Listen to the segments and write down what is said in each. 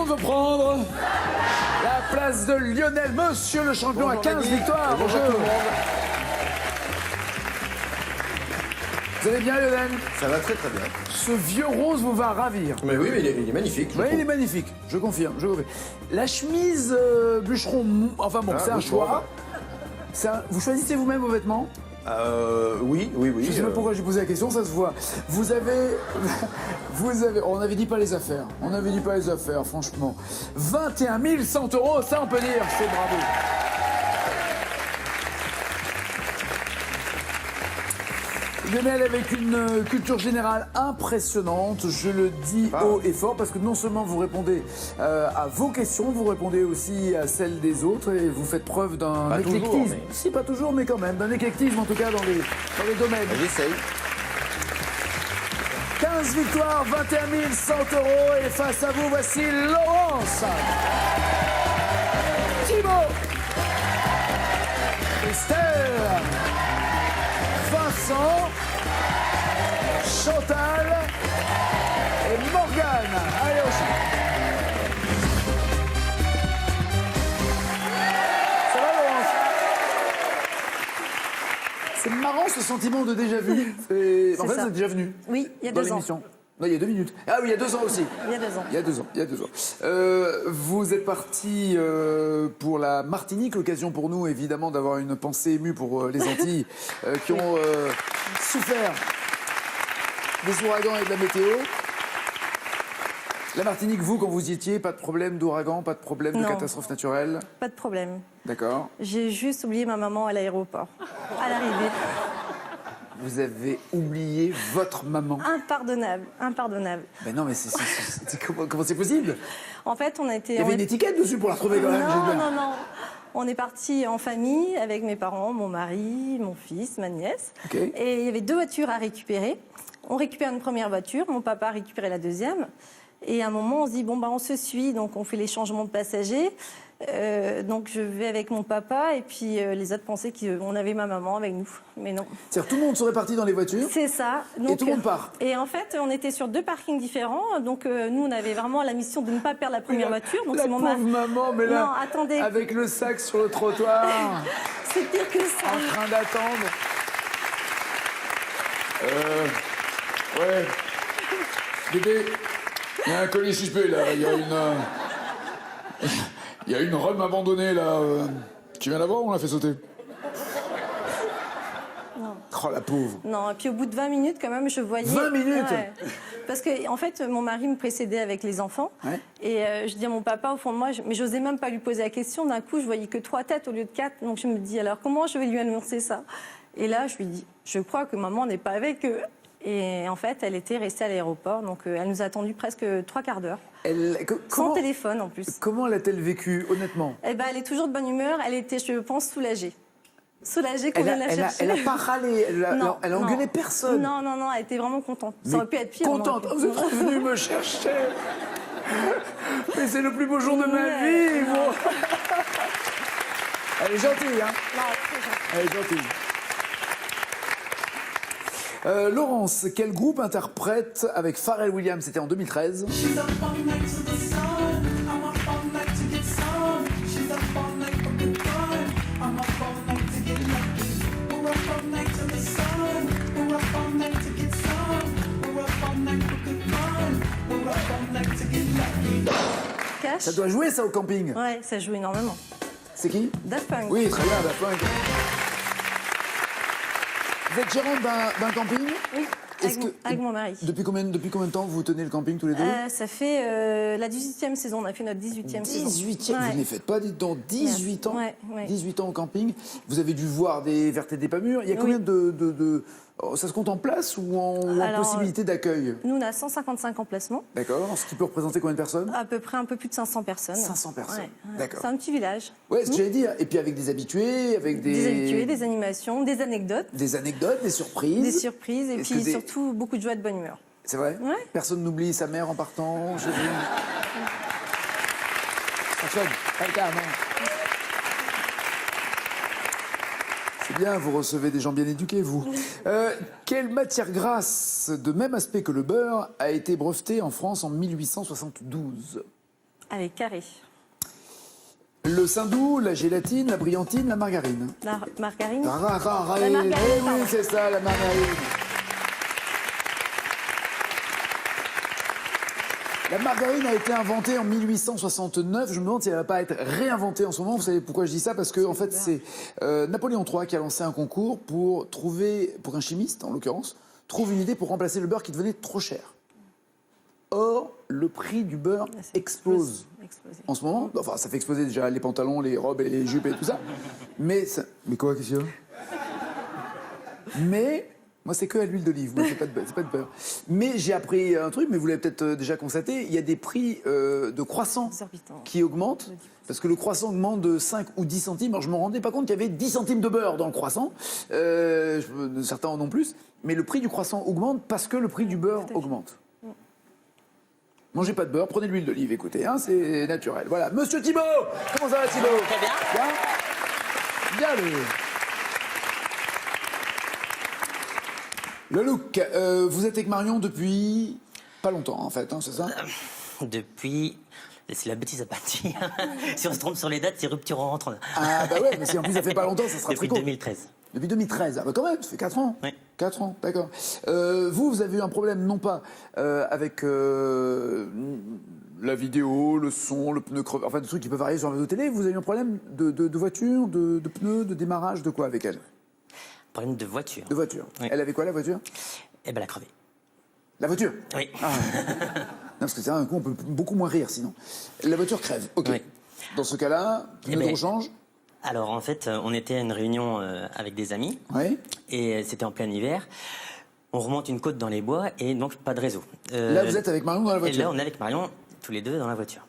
veut prendre la place de Lionel, monsieur le champion. Bonjour, à 15 victoires. Bonjour tout le monde. Vous allez bien, Lionel? Ça va très très bien. Ce vieux rose vous va ravir. Mais oui, mais il est magnifique. Oui, il est magnifique, je confirme. La chemise bûcheron, enfin bon, c'est un choix. Vous choisissez vous-même vos vêtements? Oui. Je sais pas pourquoi j'ai posé la question, ça se voit. Vous avez... On avait dit pas les affaires. On avait dit pas les affaires, franchement. 21 100 €, ça on peut dire, c'est bravo. Lionel avec une culture générale impressionnante, je le dis haut et fort, parce que non seulement vous répondez à vos questions, vous répondez aussi à celles des autres et vous faites preuve d'un éclectisme. Si, pas toujours, mais quand même, d'un éclectisme en tout cas dans les domaines. J'essaye. 15 victoires, 21 100 € et face à vous, voici Laurence, Thibaut, Estelle, Vincent, Chantal et Morgane. Allez, au chien. Ça va, Laurence? C'est marrant ce sentiment de déjà vu. En fait, c'est déjà venu. Oui, il y a 2 ans. Non, il y a 2 minutes. Ah oui, il y a 2 ans aussi. Il y a 2 ans. Il y a 2 ans. Vous êtes parti pour la Martinique, l'occasion pour nous évidemment d'avoir une pensée émue pour les Antilles qui ont souffert des ouragans et de la météo. La Martinique, vous, quand vous y étiez, pas de problème d'ouragan, pas de problème de catastrophe naturelle? Pas de problème. D'accord. J'ai juste oublié ma maman à l'aéroport, à l'arrivée. Vous avez oublié votre maman? Impardonnable, impardonnable. Ben non, mais comment c'est possible? En fait, on a été... Il y avait une étiquette dessus pour la retrouver quand même. Non. On est parti en famille avec mes parents, mon mari, mon fils, ma nièce. Okay. Et il y avait 2 voitures à récupérer. On récupère une première voiture, mon papa a récupéré la deuxième. Et à un moment, on se dit, bon, bah, on se suit, donc on fait les changements de passagers. Donc je vais avec mon papa et puis les autres pensaient qu'on avait ma maman avec nous, mais non. C'est-à-dire tout le monde se répartit dans les voitures? C'est ça. Donc, et tout le monde part? Et en fait, on était sur 2 parkings différents, donc nous on avait vraiment la mission de ne pas perdre la première voiture. Donc la pauvre maman, mais là, non, attendez. avec le sac sur le trottoir, c'est pire que ça. En train d'attendre. Ouais. Bébé, il y a un colis suspect là, il y a une rhum abandonnée là. Tu viens la voir ou on l'a fait sauter? Non. Oh la pauvre. Non, et puis au bout de 20 minutes quand même, je voyais... 20 minutes? Ouais. Parce que en fait, mon mari me précédait avec les enfants. Ouais. Et je dis à mon papa au fond de moi, mais j'osais même pas lui poser la question. D'un coup, je voyais que 3 têtes au lieu de 4. Donc je me dis, alors comment je vais lui annoncer ça? Et là, je lui dis, je crois que maman n'est pas avec eux. Et en fait, elle était restée à l'aéroport, donc elle nous a attendu presque 3 quarts d'heure. Sans téléphone en plus. Comment l'a-t-elle vécu, honnêtement? Eh ben, elle est toujours de bonne humeur, elle était, je pense, soulagée. Soulagée qu'on vienne la chercher. Elle n'a pas râlé, elle a engueulé personne. Non, elle était vraiment contente. Ça aurait pu être pire. Contente, vous êtes revenu me chercher. Mais c'est le plus beau jour de ma vie, moi. Elle est gentille, hein? Non, très gentille. Elle est gentille. Laurence, quel groupe interprète avec Pharrell Williams? C'était en 2013. Cash. Ça doit jouer ça au camping? Ouais, ça joue énormément. C'est qui? Daft Punk. Oui, très bien, Daft Punk. Vous êtes gérante d'un camping? Oui, avec mon mari. Depuis combien de temps vous tenez le camping tous les deux? Ça fait la 18e saison, on a fait notre 18e saison. 18e, ouais. Vous ne les faites pas, dites donc, 18 ans. Ouais. 18 ans au camping. Vous avez dû voir des vertes et des pas mûres. Il y a combien de ça se compte en place ou en possibilité d'accueil? Nous, on a 155 emplacements. D'accord. Ce qui peut représenter combien de personnes? À peu près un peu plus de 500 personnes. 500 personnes, ouais. D'accord. C'est un petit village. Ouais, ce que j'allais dire. Et puis avec des habitués, avec des... Des habitués, des animations, des anecdotes. Des anecdotes, des surprises. Des surprises, et puis surtout beaucoup de joie et de bonne humeur. C'est vrai? Ouais. Personne n'oublie sa mère en partant. Personne. Pas le cas, non. C'est bien, vous recevez des gens bien éduqués, vous. Quelle matière grasse de même aspect que le beurre a été brevetée en France en 1872? Allez, carré. Le saindoux, la gélatine, la brillantine, la margarine. La margarine. La margarine, oui, pardon. c'est ça, la margarine. La margarine a été inventée en 1869. Je me demande si elle va pas être réinventée en ce moment. Vous savez pourquoi je dis ça? Parce que en fait, c'est Napoléon III qui a lancé un concours pour qu'un chimiste, en l'occurrence, trouve une idée pour remplacer le beurre qui devenait trop cher. Or, le prix du beurre explose en ce moment. Enfin, ça fait exploser déjà les pantalons, les robes et les jupes et tout ça. Mais quoi, qu'est-ce qu'il y a? Mais moi, c'est que à l'huile d'olive. Moi, c'est pas de beurre. Mais j'ai appris un truc, mais vous l'avez peut-être déjà constaté. Il y a des prix de croissants qui augmentent. Parce que le croissant augmente de 5 ou 10 centimes. Alors, je ne me rendais pas compte qu'il y avait 10 centimes de beurre dans le croissant. Certains en ont plus. Mais le prix du croissant augmente parce que le prix du beurre augmente. Mangez pas de beurre, prenez de l'huile d'olive, écoutez, hein, c'est naturel. Voilà. Monsieur Thibault, comment ça va, Thibault? Très bien. Bien le look. Vous êtes avec Marion depuis pas longtemps, en fait, hein, c'est ça? Depuis... C'est la bêtise à pas dire. Si on se trompe sur les dates, c'est rupture en rentrant. Ah bah ouais, mais si en plus ça fait pas longtemps, ça sera Depuis très court. 2013. Depuis 2013, ah bah quand même, ça fait 4 ans. Oui. 4 ans, d'accord. Vous avez eu un problème, non pas avec la vidéo, le son, le pneu crevé, enfin des trucs qui peuvent arriver sur la vidéo télé, vous avez eu un problème de voiture, de pneus, de démarrage, de quoi avec elle? Problème de voiture. De voiture. Oui. Elle avait quoi, la voiture? Eh ben, elle a crevé. La voiture? Oui. Ah. Non, parce que c'est un coup, on peut beaucoup moins rire sinon. La voiture crève, ok. Oui. Dans ce cas-là, pneu de rechange? Alors, en fait, on était à une réunion avec des amis. Oui. Et c'était en plein hiver. On remonte une côte dans les bois et donc pas de réseau. Là, vous êtes avec Marion dans la voiture? Et là, on est avec Marion, tous les deux dans la voiture.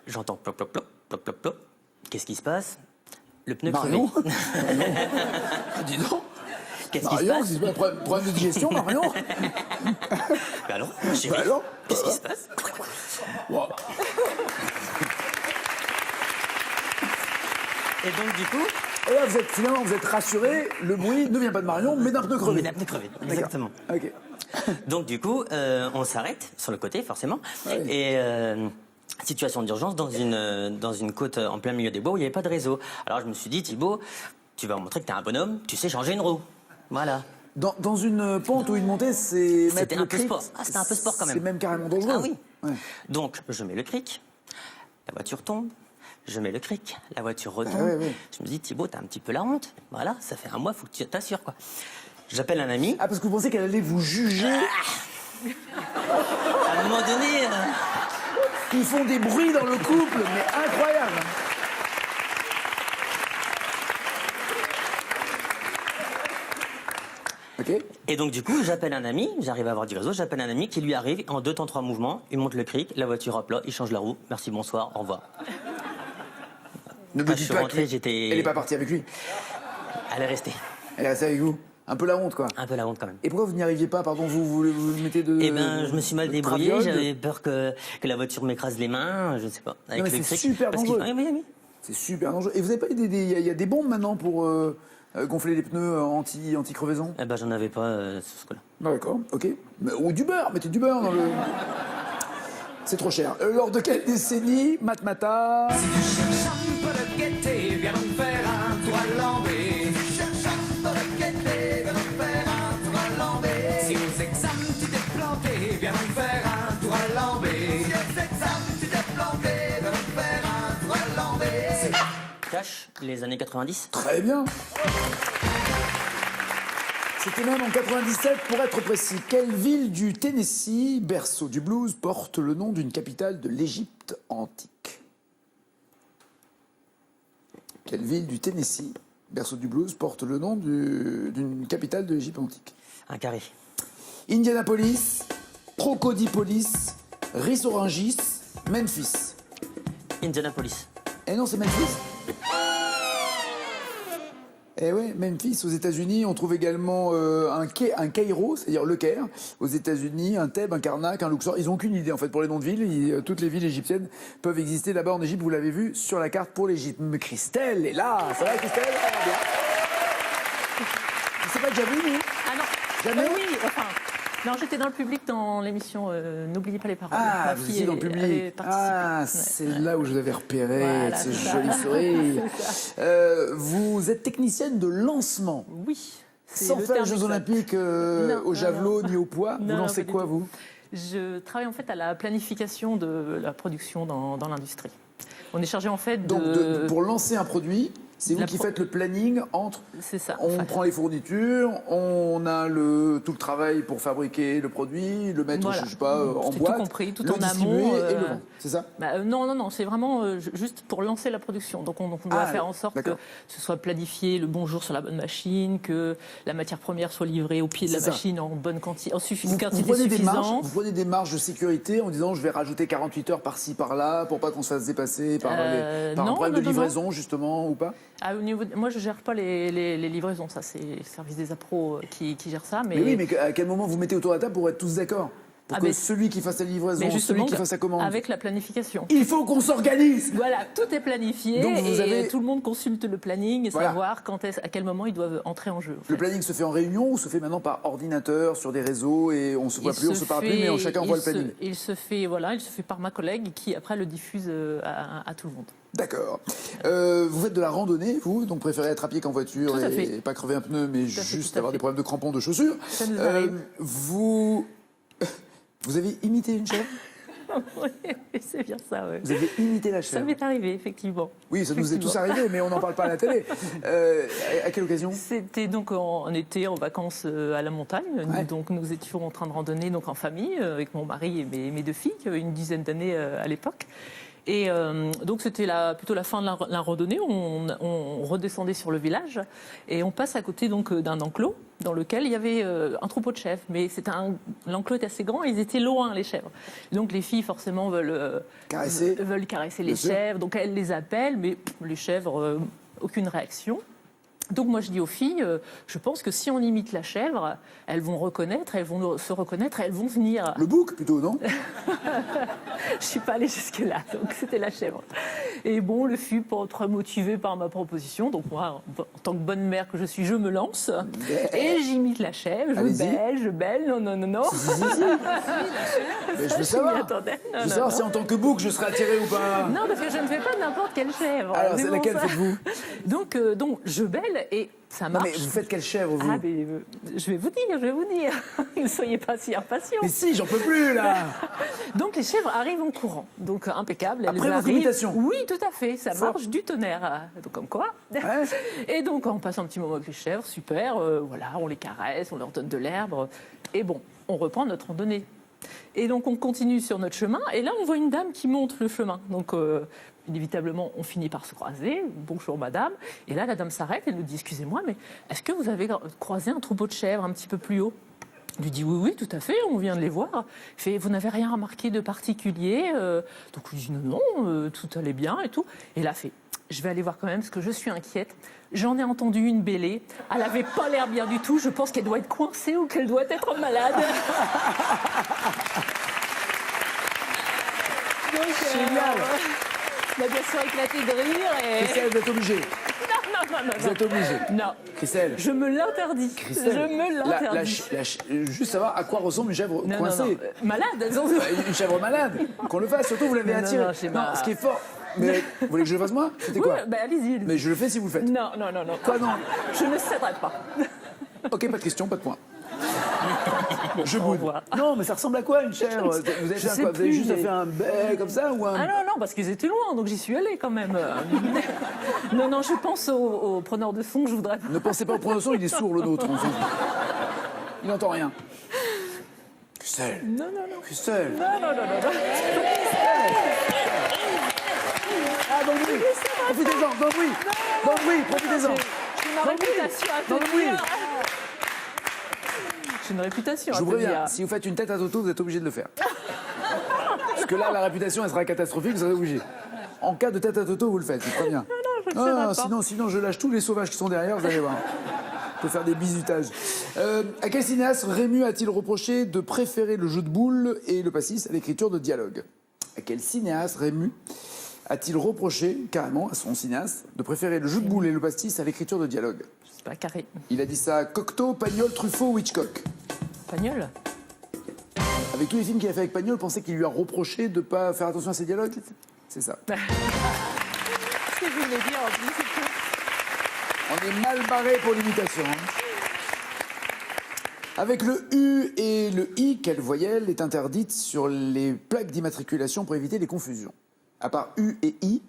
J'entends plop, plop, plop, plop, plop, plop. Qu'est-ce qui se passe? Le pneu Marion? crevé. Dis donc. Qu'est-ce qui se Marion, passe? c'est un problème de digestion, Marion? Bah alors, chérie, Bah alors qu'est-ce qui se passe? Wow. Et donc, du coup... Et là, finalement, vous êtes rassuré, le bruit ne vient pas de Marion, mais d'un pneu crevé. Mais d'un pneu crevé, exactement. Ok. Donc, du coup, on s'arrête sur le côté, forcément. Ouais. Et situation d'urgence dans une côte en plein milieu des bois où il n'y avait pas de réseau. Alors, je me suis dit, Thibault, tu vas montrer que tu es un bonhomme, tu sais changer une roue. Voilà. Dans une pente ou une montée, c'est C'était mettre le un peu cric. sport. Ah, c'était un peu sport quand même. C'est même carrément dangereux. Ah oui. Ouais. Donc, je mets le cric, la voiture tombe, je mets le cric, la voiture retombe. Ah ouais. Je me dis, Thibault, t'as un petit peu la honte. Voilà, ça fait un mois, faut que tu t'assures, quoi. J'appelle un ami. Ah, parce que vous pensez qu'elle allait vous juger? À un moment donné... Ils font des bruits dans le couple, mais incroyable. Ok. Et donc, du coup, j'appelle un ami, j'arrive à avoir du réseau, j'appelle un ami qui lui arrive en 2 temps 3 mouvements, il monte le cric, la voiture hop là, il change la roue, merci, bonsoir, au revoir. Ne me Quand je dites suis pas rentré, elle n'est pas partie avec lui. Elle est restée. Elle est restée avec vous. Un peu la honte, quoi. Un peu la honte quand même. Et pourquoi vous n'y arriviez pas? Pardon, vous le mettez de... Eh ben, je me suis mal de débrouillé, traviole, j'avais peur que la voiture m'écrase les mains, je ne sais pas. Avec mais le c'est cric, super parce dangereux. qu'il- Oui. C'est super dangereux. Et vous n'avez pas eu il y a des bombes maintenant pour gonfler les pneus anti-crevaison? Eh ben, j'en avais pas sur ce coup-là. D'accord, ok. Ou du beurre, mettez du beurre dans le... C'est trop cher. Lors de quelle décennie, Matmata? Si tu cherches un peu de gaieté, viens nous faire un tour à l'envers. Si tu cherches un peu de gaieté, viens nous faire un tour à l'envers. Si aux examens tu t'es planté, viens nous faire un tour à l'envers. Si aux examens tu t'es planté, viens nous faire un tour à l'envers. Cash, les années 90. Très bien. C'était même en 97, pour être précis. Quelle ville du Tennessee, berceau du blues, porte le nom d'une capitale de l'Égypte antique? Quelle ville du Tennessee, berceau du blues, porte le nom d'une capitale de l'Égypte antique? Un carré. Indianapolis, Crocodipolis, Rissorangis, Memphis. Indianapolis. Eh non, c'est Memphis. Eh ouais, Memphis aux États-Unis. On trouve également un Cairo, c'est-à-dire le Caire, aux États-Unis, un Thèbes, un Karnak, un Luxor. Ils n'ont aucune idée en fait pour les noms de villes. Toutes les villes égyptiennes peuvent exister là-bas en Égypte. Vous l'avez vu sur la carte pour l'Égypte. Mais Christelle est là. Ça va, Christelle? Ça va bien. C'est pas déjà vu, nous? Ah non. Jamais? Oui, enfin, Non, j'étais dans le public dans l'émission N'oubliez pas les paroles. Ah, Ma vous fille étiez dans le avait public. participé. Ah, Ouais, c'est ouais. là où je vous avais repéré, Voilà, ce c'est ça. joli sourire. C'est Vous êtes technicienne de lancement. Oui. c'est Sans le faire les terme Jeux exact. Olympiques Non, au javelot ni au poids, Non, vous lancez pas du quoi, tout. vous? Je travaille en fait à la planification de la production dans l'industrie. On est chargé en fait Donc, pour lancer un produit, c'est vous La qui pro- faites le planning entre. C'est ça. On en fait. prend les fournitures, on a tout le travail pour fabriquer le produit, le mettre, Voilà. je sais pas, en C'est boîte, tout compris, tout le en distribuer amont. et le vendre. C'est ça? Non, c'est vraiment juste pour lancer la production. Donc on doit faire en sorte que d'accord. ce soit planifié le bon jour sur la bonne machine, que la matière première soit livrée au pied de la C'est ça. machine en bonne quantité, en Vous quantité prenez suffisante. vous prenez des marges de sécurité en disant je vais rajouter 48 heures par-ci par-là pour pas qu'on se fasse dépasser par, par un non, problème de non. livraison justement ou pas? Au niveau moi, je gère pas les livraisons. Ça, c'est le service des appros qui gère ça. Mais oui, mais à quel moment vous mettez autour de la table pour être tous d'accord? Pour Ah, que mais- celui qui fasse la livraison, Mais celui justement, qui fasse la commande. avec la planification. Il faut qu'on s'organise! Voilà, tout est planifié Donc, vous et avez- tout le monde consulte le planning et Voilà. savoir à quel moment ils doivent entrer en jeu. en fait. Le planning se fait en réunion ou se fait maintenant par ordinateur sur des réseaux et on se voit plus, on se parle plus, mais chacun voit le planning. Il se fait par ma collègue qui après le diffuse à tout le monde. D'accord. Vous faites de la randonnée, vous, donc préférez être à pied qu'en voiture Tout à et fait. pas crever un pneu, mais Tout à fait, juste tout à avoir fait. des problèmes de crampons de chaussures. Ça nous arrive. Vous avez imité une chèvre? Oui, c'est bien ça, ouais. Vous avez imité la Ça chèvre? m'est arrivé, effectivement. Oui, ça nous est tous Effectivement. arrivé, mais on n'en parle pas à la télé. À quelle occasion? C'était donc en été, en vacances à la montagne. Ouais. Donc nous étions en train de randonner donc en famille avec mon mari et mes deux filles, qui avaient une dizaine d'années à l'époque. Et donc c'était plutôt la fin de la randonnée. On redescendait sur le village et on passe à côté donc d'un enclos dans lequel il y avait un troupeau de chèvres. Mais l'enclos était assez grand et ils étaient loin, les chèvres. Donc les filles forcément veulent Caresser. caresser les Bien sûr. chèvres. Donc elles les appellent, mais les chèvres, aucune réaction. Donc moi je dis aux filles, je pense que si on imite la chèvre, elles vont se reconnaître, elles vont venir. Le bouc, plutôt, non? Je suis pas allée jusque-là, donc c'était la chèvre. Et bon, le fut pas très motivé par ma proposition, donc moi, en tant que bonne mère que je suis, je me lance et j'imite la chèvre, Allez-y. je belle, non. Mais je veux m'y savoir. attendais. Je veux savoir si en tant que bouc, je serai attiré ou pas. Non, parce que je ne fais pas n'importe quelle chèvre. Alors, c'est pour laquelle ça. faites-vous? Donc, je belle et ça Non, marche. mais vous faites quelle chèvre, vous? Ah, mais je vais vous dire. Ne soyez pas si impatients. Mais si, j'en peux plus, là. Donc les chèvres arrivent en courant, donc impeccable. Elles Après votre arrivent. imitation. Oui, tout à fait, ça Fort. marche du tonnerre. Donc comme quoi. Ouais. Et donc on passe un petit moment avec les chèvres, super. Voilà, on les caresse, on leur donne de l'herbe. Et bon, on reprend notre randonnée. Et donc on continue sur notre chemin. Et là, on voit une dame qui monte le chemin. Donc inévitablement, on finit par se croiser. Bonjour madame. Et là, la dame s'arrête et nous dit, excusez-moi, mais est-ce que vous avez croisé un troupeau de chèvres un petit peu plus haut? Je lui dis oui, tout à fait, on vient de les voir. Il fait, vous n'avez rien remarqué de particulier? Donc je lui dis non, tout allait bien et tout. Et là, fait, je vais aller voir quand même parce que je suis inquiète. J'en ai entendu une bêler. Elle n'avait pas l'air bien du tout. Je pense qu'elle doit être coincée ou qu'elle doit être malade. Donc, Génial. on a bien sûr éclaté de rire. Et... Christelle, vous êtes obligée. Non. Vous êtes obligée. Non. Christelle. Je me l'interdis. Christelle, Je me l'interdis. juste savoir à quoi ressemble une chèvre Non. coincée. Malade, elles ont... Une chèvre malade. Qu'on le fasse, surtout vous l'avez Non, attiré. non, c'est ma- Ce qui est fort. Mais vous voulez que je le fasse moi? C'était quoi? Oui, bah, allez-y. Mais je le fais si vous le faites. Non. Quoi, non? Je ne céderai pas. Ok, pas de question, pas de point. Je Au boude. revoir. Non, mais ça ressemble à quoi une chèvre? Vous avez je fait un sais quoi? Vous avez plus, juste mais- fait un bec comme ça ou un... Ah non, parce qu'ils étaient loin, donc j'y suis allée quand même. Non, je pense au preneur de son, je voudrais pas. Ne pensez pas au preneur de son, il est sourd le nôtre. on s'en fout. Il n'entend rien. Christelle. Non. Christelle. Non. Ah, dans le bruit. Profitez-en, dans le bruit. Dans le bruit, profitez-en. J'ai une Dans le bruit. réputation à Dans le bruit. tenir. J'ai une réputation Je à vous préviens, tenir. si vous faites une tête à Toto, vous êtes obligé de le faire. Parce que là, la réputation, elle sera catastrophique, vous serez obligé. En cas de tête à Toto, vous le faites, je vous préviens. je le ferai pas. Sinon, je lâche tous les sauvages qui sont derrière, vous allez voir. On peut faire des bisutages. À quel cinéaste Rému a-t-il reproché de préférer le jeu de boules et le pastis à l'écriture de dialogue? À quel cinéaste Rému a-t-il reproché, carrément, à son cinéaste, de préférer le jeu de boules et le pastis à l'écriture de dialogue? C'est pas carré. Il a dit ça à Cocteau, Pagnol, Truffaut ou Hitchcock? Pagnol. Avec tous les films qu'il a fait avec Pagnol, pensez qu'il lui a reproché de ne pas faire attention à ses dialogues? C'est ça. Ce que je voulais dire en plus. On est mal barré pour l'imitation. Hein. Avec le U et le I, quelle voyelle est interdite sur les plaques d'immatriculation pour éviter les confusions? À part U et I,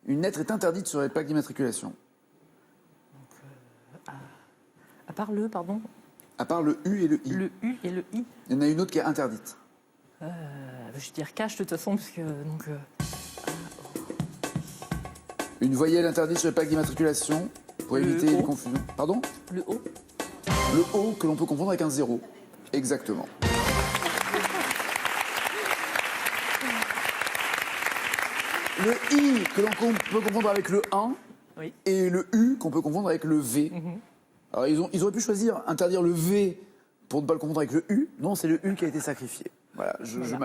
une lettre est interdite sur les plaques d'immatriculation. À part le, pardon. À part le U et le I. Le U et le I. Il y en a une autre qui est interdite. Je vais dire cache de toute façon, parce que. Donc, Une voyelle interdite sur les plaques d'immatriculation pour Le éviter O. les confusions. Pardon? le O. Le O que l'on peut confondre avec un 0. Exactement. Le I que l'on peut confondre avec le 1 Oui. et le U qu'on peut confondre avec le V. Alors ils auraient pu choisir interdire le V pour ne pas le confondre avec le U. Non, c'est le U qui a été sacrifié. Voilà,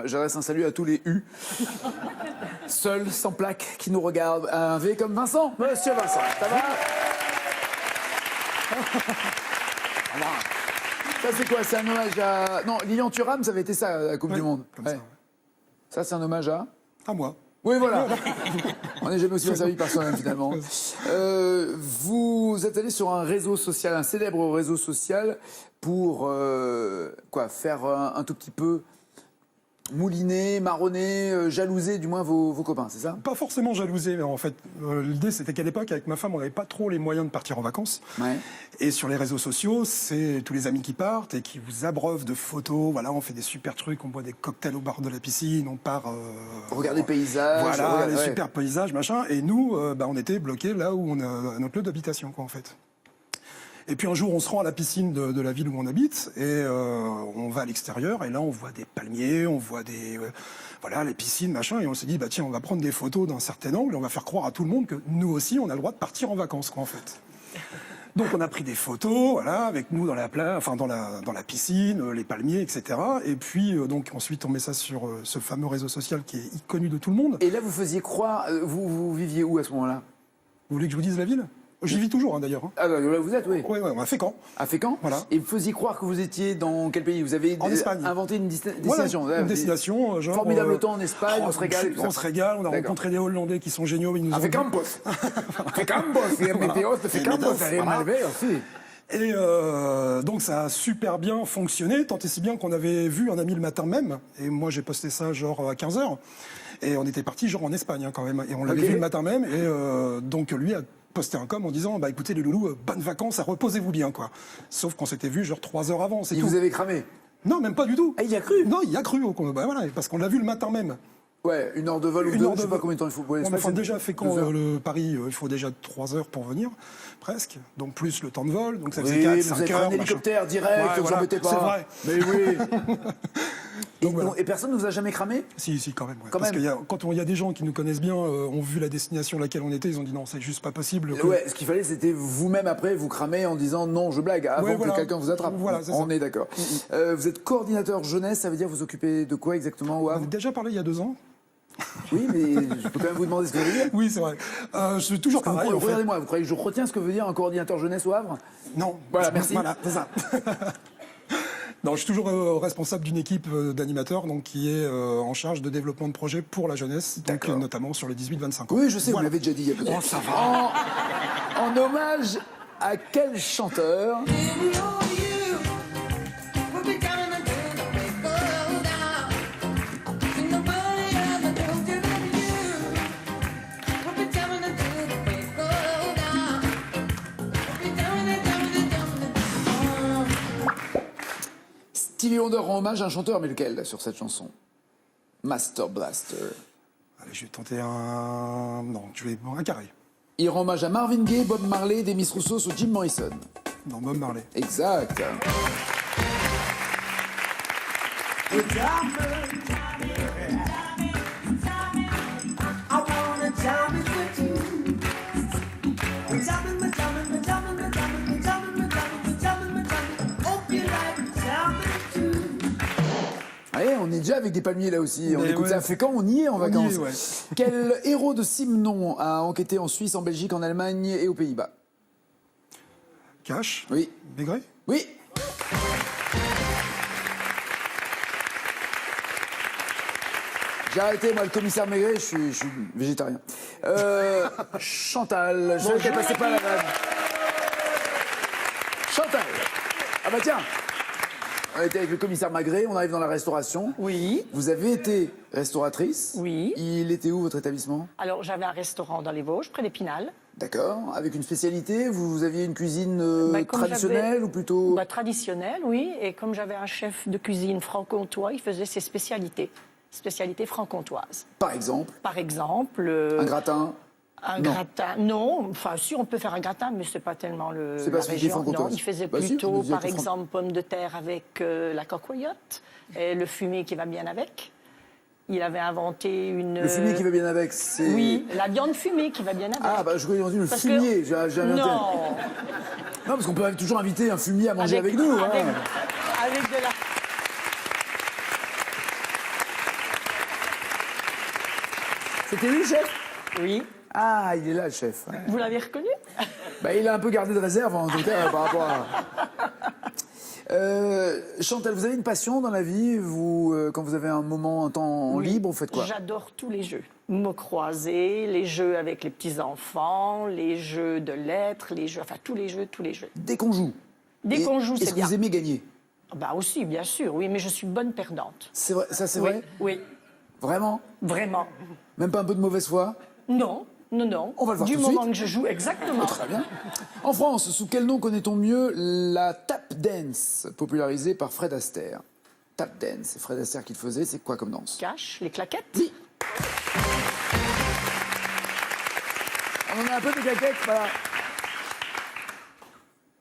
j'adresse un salut à tous les U. Seuls, sans plaque, qui nous regardent. Un V comme Vincent. Monsieur Vincent, ça va? Voilà. Ça c'est quoi? C'est un hommage à... Non, Lilian Thuram, ça avait été ça, la Coupe du Monde. comme ça, ouais. Ça c'est un hommage à... À moi. Oui, voilà. On n'est jamais aussi bien servi par soi-même, finalement. Vous êtes allé sur un réseau social, un célèbre réseau social, pour faire un tout petit peu mouliner, marronner, jalouser du moins vos copains, c'est ça? Pas forcément jalousé, mais en fait, l'idée c'était qu'à l'époque, avec ma femme, on n'avait pas trop les moyens de partir en vacances. Ouais. Et sur les réseaux sociaux, c'est tous les amis qui partent et qui vous abreuvent de photos. Voilà, on fait des super trucs, on boit des cocktails au bord de la piscine, on part... Regardez les paysages. Voilà, les ouais. super paysages, machin. Et nous, on était bloqués là où on a notre lieu d'habitation, quoi, en fait. Et puis un jour, on se rend à la piscine de la ville où on habite et on va à l'extérieur et là, on voit des palmiers, on voit des les piscines, machin. Et on s'est dit, bah tiens, on va prendre des photos d'un certain angle et on va faire croire à tout le monde que nous aussi, on a le droit de partir en vacances, quoi, en fait. Donc on a pris des photos, voilà, avec nous dans la piscine, les palmiers, etc. Et puis donc ensuite on met ça sur ce fameux réseau social qui est connu de tout le monde. Et là, vous faisiez croire... vous viviez où à ce moment-là? Vous voulez que je vous dise la ville? J'y vis toujours, hein, d'ailleurs. Hein. Ah bah là vous êtes, oui. Ouais, on a fait quand? À Fécamp. Voilà. Et vous faisiez croire que vous étiez dans quel pays? Vous avez En Espagne. inventé une destination. Voilà, une destination, genre... Formidable temps en Espagne, on se régale. On se régale, on a D'accord. rencontré des Hollandais qui sont géniaux. Ils nous ont... Fécampos. Fécampos, il y a météo de Fécampos, c'est malvé aussi. Et donc ça a super bien fonctionné, tant et si bien qu'on avait vu un ami le matin même, et moi j'ai posté ça genre à 15h, et on était parti genre en Espagne hein, quand même, et on l'avait vu le matin même, et donc lui a posté un com en disant bah écoutez les loulous, bonnes vacances, reposez-vous bien quoi. Sauf qu'on s'était vu genre 3 heures avant, c'est Il tout. vous avait cramé? Non, même pas du tout. Ah, il y a cru? Non, il y a cru, voilà, parce qu'on l'a vu le matin même. Ouais, 1 heure de vol ou Une 2, heure je sais de pas vol. combien de temps il faut pour On l'espace. a déjà fait quand 2 heures. le Paris, il faut déjà 3 heures pour venir, presque. Donc plus le temps de vol, donc ça faisait Oui, 4, vous 5 avez heures. un hélicoptère direct, Ouais, vous voilà, embêtez pas. c'est vrai. Mais oui. Donc, voilà. Et personne ne vous a jamais cramé? Si, quand même. Ouais. Quand Parce même. quand il y a des gens qui nous connaissent bien, ont vu la destination à laquelle on était, ils ont dit non, c'est juste pas possible. Ouais, ce qu'il fallait, c'était vous-même après vous cramer en disant non, je blague, avant Ouais, voilà. que quelqu'un vous attrape. Voilà, c'est On ça. est d'accord. Vous êtes coordinateur jeunesse, ça veut dire vous occupez de quoi exactement au On Havre? a déjà parlé il y a 2 ans. Oui, mais je peux quand même vous demander ce que ça veut dire. Oui, c'est vrai. Je suis toujours pareil. En fait. Regardez-moi, vous croyez que je retiens ce que veut dire un coordinateur jeunesse au Havre? Non. Voilà, merci. Voilà, c'est ça. Non, je suis toujours responsable d'une équipe d'animateurs donc qui est en charge de développement de projets pour la jeunesse, donc D'accord. notamment sur les 18-25 ans. Oui, je sais, Voilà. vous l'avez déjà dit il y a peu de temps. Oh, ça va. En hommage à quel chanteur Stevie Wonder rend hommage à un chanteur, mais lequel sur cette chanson? Master Blaster. Allez, je vais tenter un... Non, je vais... un carré. Il rend hommage à Marvin Gaye, Bob Marley, Demis Roussos ou Jim Morrison. Non, Bob Marley. Exact. Allez, on est déjà avec des palmiers là aussi. On Mais écoute ouais. ça. Fait quand on y est en On y vacances. est, ouais. Quel héros de Simon a enquêté en Suisse, en Belgique, en Allemagne et aux Pays-Bas? Cash. Oui. Maigret. Oui. J'ai arrêté, moi, le commissaire Maigret, je suis végétarien. Chantal, je ne passais pas la vanne. Chantal. Ah bah tiens, on était avec le commissaire Maigret, on arrive dans la restauration. Oui. Vous avez été restauratrice. Oui. Il était où, votre établissement? Alors, j'avais un restaurant dans les Vosges, près d'Épinal. D'accord. Avec une spécialité, vous aviez une cuisine Comme traditionnelle ou plutôt... Traditionnelle, oui. Et comme j'avais un chef de cuisine franc-comtois, il faisait ses spécialités franc-comtoises. Par exemple? Par exemple... Un gratin? Un Non. gratin, non. Enfin, si, on peut faire un gratin, mais c'est pas tellement C'est pas la ce que dit région. franc-comtoise. Non, il faisait Bah si, plutôt, vous disiez par que franc- exemple, pommes de terre avec la cocoyote et le fumier qui va bien avec. Il avait inventé une... Le fumier qui va bien avec, c'est... Oui, la viande fumée qui va bien avec. Ah, bah je croyais le Parce que- fumier, j'ai inventé. Non, Non, parce qu'on peut toujours inviter un fumier à manger avec nous. avec, hein. avec de la... C'était lui, le chef? Oui. Ah, il est là, le chef. Vous l'avez reconnu? Bah, il a un peu gardé de réserve, en tout cas, par rapport à... Chantal, vous avez une passion dans la vie? Vous, quand vous avez un moment, un temps libre, vous faites quoi? J'adore tous les jeux. Mots croisés, les jeux avec les petits-enfants, les jeux de lettres, les jeux... Enfin, tous les jeux. Dès qu'on joue. Dès qu'on joue, Est-ce c'est que bien. vous aimez gagner? Bah aussi, bien sûr, oui, mais je suis bonne perdante. C'est vrai, ça c'est Oui, vrai? oui, Vraiment? vraiment. Même pas un peu de mauvaise foi? Non, non. On va le voir du tout de moment suite. que je joue, exactement. Très bien. En France, sous quel nom connaît-on mieux la tap dance, popularisée par Fred Astaire? Tap dance, c'est Fred Astaire qui le faisait, c'est quoi comme danse? Cache, les claquettes. Oui. On en a un peu de claquettes, voilà.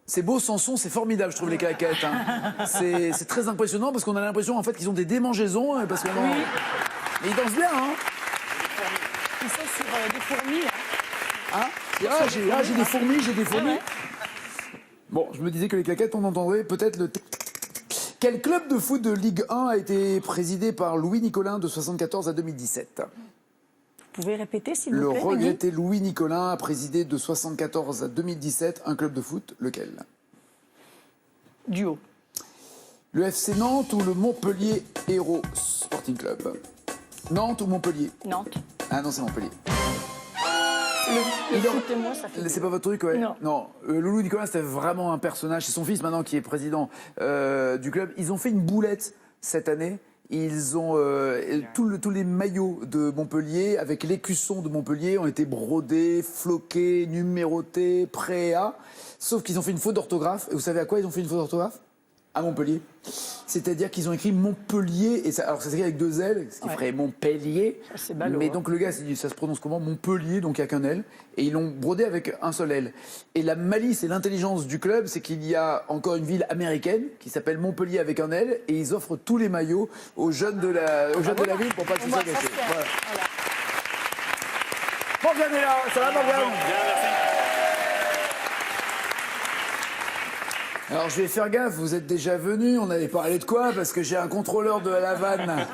C'est beau sans son, c'est formidable, je trouve, les claquettes. Hein. C'est très impressionnant parce qu'on a l'impression en fait qu'ils ont des démangeaisons. Parce qu'on en... Mais ils dansent bien, hein. Ils sont sur des fourmis. Hein j'ai des fourmis, j'ai des fourmis. Bon, je me disais que les claquettes, on entendrait peut-être le... Quel club de foot de Ligue 1 a été présidé par Louis Nicolin de 1974 à 2017? Vous pouvez répéter, s'il Le vous plaît, Mehdi regretté Louis Nicolin a présidé de 1974 à 2017 un club de foot, lequel? Duo. Le FC Nantes ou le Montpellier Hérault Sporting Club? Nantes ou Montpellier? Nantes. Ah non, c'est Montpellier. Le foot et moi, ça fait... C'est pas votre truc, ouais? Non. Loulou Nicolas, c'était vraiment un personnage. C'est son fils maintenant qui est président du club. Ils ont fait une boulette cette année. Ils ont tous les maillots de Montpellier avec l'écusson de Montpellier ont été brodés, floqués, numérotés, prêts à. Sauf qu'ils ont fait une faute d'orthographe. Et vous savez à quoi ils ont fait une faute d'orthographe? À Montpellier. C'est-à-dire qu'ils ont écrit Montpellier, et ça, alors ça s'écrit avec 2 L, ce qui ferait Montpellier. C'est ballot, mais hein. donc le gars s'est dit, ça se prononce comment? Montpellier, donc il n'y a qu'un L. Et ils l'ont brodé avec un seul L. Et la malice et l'intelligence du club, c'est qu'il y a encore une ville américaine qui s'appelle Montpellier avec un L, et ils offrent tous les maillots aux jeunes de la ville pour pas que ce soit gâché. Voilà. Morgane est là, ça va Morgane? Alors je vais faire gaffe, vous êtes déjà venu, on avait parlé de quoi? Parce que j'ai un contrôleur de la vanne.